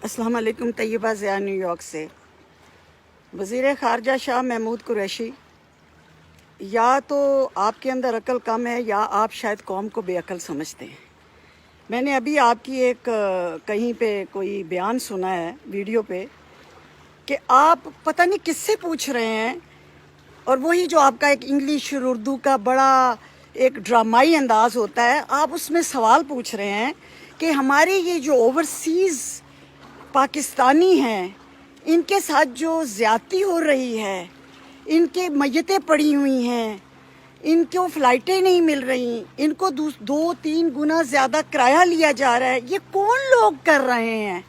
अस्सलाम वालेकुम। तैयबा ज़िया न्यूयॉर्क से। वज़ीर ख़ारजा शाह महमूद कुरैशी, या तो आपके अंदर अक्ल कम है या आप शायद कौम को बेअक्ल समझते हैं। मैंने अभी आपकी एक कहीं पे कोई बयान सुना है वीडियो पे कि आप पता नहीं किससे पूछ रहे हैं, और वही जो आपका एक इंग्लिश और उर्दू का बड़ा एक ड्रामाई अंदाज़ होता है, आप उसमें सवाल पूछ रहे हैं कि हमारे ये जो ओवरसीज़ पाकिस्तानी हैं इनके साथ जो ज़्यादती हो रही है, इनके मय्यतें पड़ी हुई हैं, इनको फ़्लाइटें नहीं मिल रही, इनको 2-3 गुना ज़्यादा किराया लिया जा रहा है, ये कौन लोग कर रहे हैं?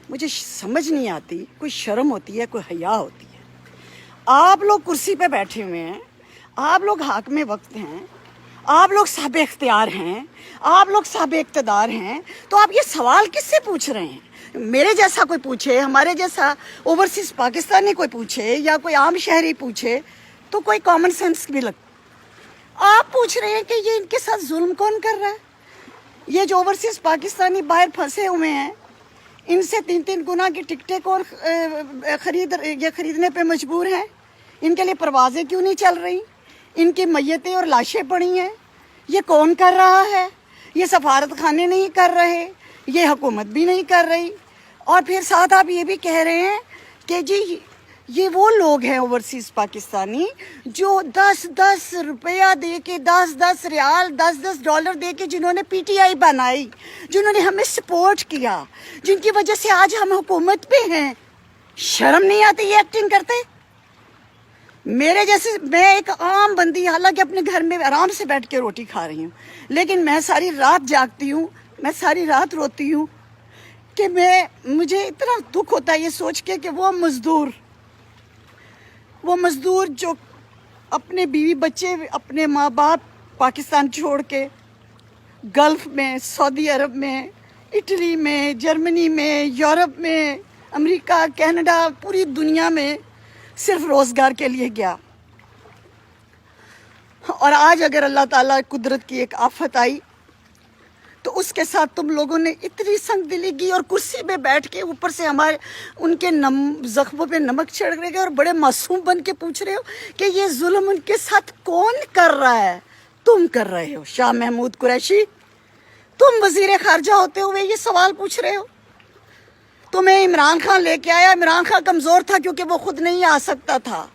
मुझे समझ नहीं आती। कोई शर्म होती है, कोई हया होती है। आप लोग कुर्सी पे बैठे हुए हैं, आप लोग हाकिम वक्त हैं, आप लोग साहिब इख्तियार हैं, आप लोग साहिब इक़्तिदार हैं, तो आप ये सवाल किससे पूछ रहे हैं? मेरे जैसा कोई पूछे, हमारे जैसा ओवरसीज़ पाकिस्तानी कोई पूछे, या कोई आम शहरी पूछे तो कोई कॉमन सेंस भी लग। आप पूछ रहे हैं कि ये इनके साथ जुल्म कौन कर रहा है? ये जो ओवरसीज़ पाकिस्तानी बाहर फंसे हुए हैं, इनसे 3-3 गुना की टिकटें कौन खरीदने पे मजबूर हैं? इनके लिए परवाज़ें क्यों नहीं चल रही? इनकी मय्यतें और लाशें पड़ी हैं, ये कौन कर रहा है? ये सफारत खाने नहीं कर रहे, ये हुकूमत भी नहीं कर रही, और फिर साथ आप ये भी कह रहे हैं कि जी ये वो लोग हैं ओवरसीज़ पाकिस्तानी जो 10-10 रुपया दे के, 10-10 रियाल, 10-10 डॉलर दे के जिन्होंने पीटीआई बनाई, जिन्होंने हमें सपोर्ट किया, जिनकी वजह से आज हम हुकूमत पे हैं। शर्म नहीं आती ये एक्टिंग करते? मेरे जैसे, मैं एक आम बंदी, हालांकि अपने घर में आराम से बैठ के रोटी खा रही हूँ, लेकिन मैं सारी रात जागती हूँ, मैं सारी रात रोती हूँ कि मुझे इतना दुख होता है ये सोच के कि वो मज़दूर जो अपने बीवी बच्चे, अपने माँ बाप पाकिस्तान छोड़ के गल्फ़ में, सऊदी अरब में, इटली में, जर्मनी में, यूरोप में, अमेरिका, कनाडा, पूरी दुनिया में सिर्फ रोज़गार के लिए गया, और आज अगर अल्लाह ताला कुदरत की एक आफत आई तो उसके साथ तुम लोगों ने इतनी संगदिली की, और कुर्सी पे बैठ के ऊपर से हमारे उनके ज़ख्मों पे नमक छिड़क रहे और बड़े मासूम बन के पूछ रहे हो कि ये जुल्म उनके साथ कौन कर रहा है? तुम कर रहे हो। शाह महमूद कुरैशी, तुम वज़ीर ख़ारजा होते हुए ये सवाल पूछ रहे हो? तुम्हें इमरान खान लेके आया। इमरान खान कमज़ोर था क्योंकि वो खुद नहीं आ सकता था,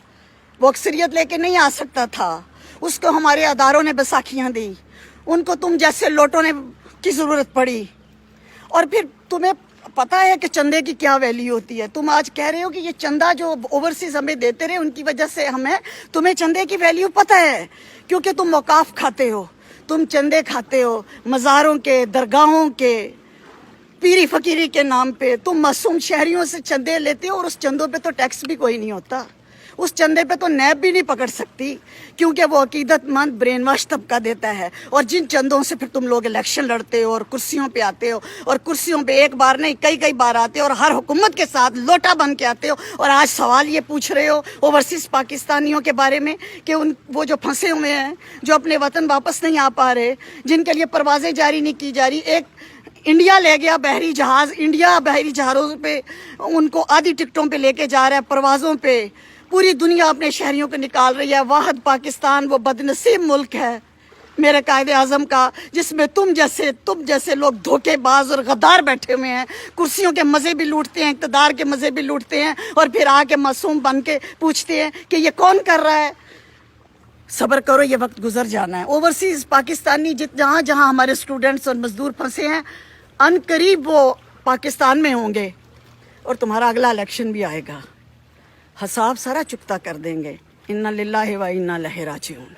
वो अक्सरियत लेके नहीं आ सकता था, उसको हमारे अदारों ने बैसाखियाँ दी, उनको तुम जैसे लोटों ने की ज़रूरत पड़ी, और फिर तुम्हें पता है कि चंदे की क्या वैल्यू होती है। तुम आज कह रहे हो कि ये चंदा जो ओवरसीज़ हमें देते रहे उनकी वजह से तुम्हें चंदे की वैल्यू पता है, क्योंकि तुम औकाफ खाते हो, तुम चंदे खाते हो, मज़ारों के, दरगाहों के, पीरी फ़कीरी के नाम पे तुम मासूम शहरियों से चंदे लेते हो, और उस चंदों पे तो टैक्स भी कोई नहीं होता, उस चंदे पे तो नैब भी नहीं पकड़ सकती, क्योंकि वो अकीदतमंद ब्रेन वाश तबका देता है। और जिन चंदों से फिर तुम लोग इलेक्शन लड़ते हो और कुर्सियों पे आते हो, और कुर्सियों पे एक बार नहीं कई बार आते हो, और हर हुकूमत के साथ लोटा बन के आते हो, और आज सवाल ये पूछ रहे हो ओवरसीज़ पाकिस्तानियों के बारे में कि वो जो फंसे हुए हैं, जो अपने वतन वापस नहीं आ पा रहे, जिनके लिए परवाज़ें जारी नहीं की जा रही। एक इंडिया ले गया बहरी जहाज़, इंडिया बहरी जहाज़ों पे उनको आधी टिकटों पे लेके जा रहा है, परवाज़ों पे पूरी दुनिया अपने शहरियों को निकाल रही है। वाहद पाकिस्तान वो बदनसीब मुल्क है मेरे कायदे आज़म का, जिसमें तुम जैसे लोग धोखेबाज और गद्दार बैठे हुए हैं, कुर्सियों के मज़े भी लूटते हैं, इक़्तिदार के मज़े भी लूटते हैं, और फिर आके मासूम बन के पूछते हैं कि ये कौन कर रहा है। सब्र करो, ये वक्त गुजर जाना है। ओवरसीज़ पाकिस्तानी जहाँ जहाँ हमारे स्टूडेंट्स और मज़दूर फंसे हैं, अनकरीब वो पाकिस्तान में होंगे, और तुम्हारा अगला इलेक्शन भी आएगा, हिसाब सारा चुकता कर देंगे। इन्ना लिल्लाहि व इन्ना इलैहि राजिऊन।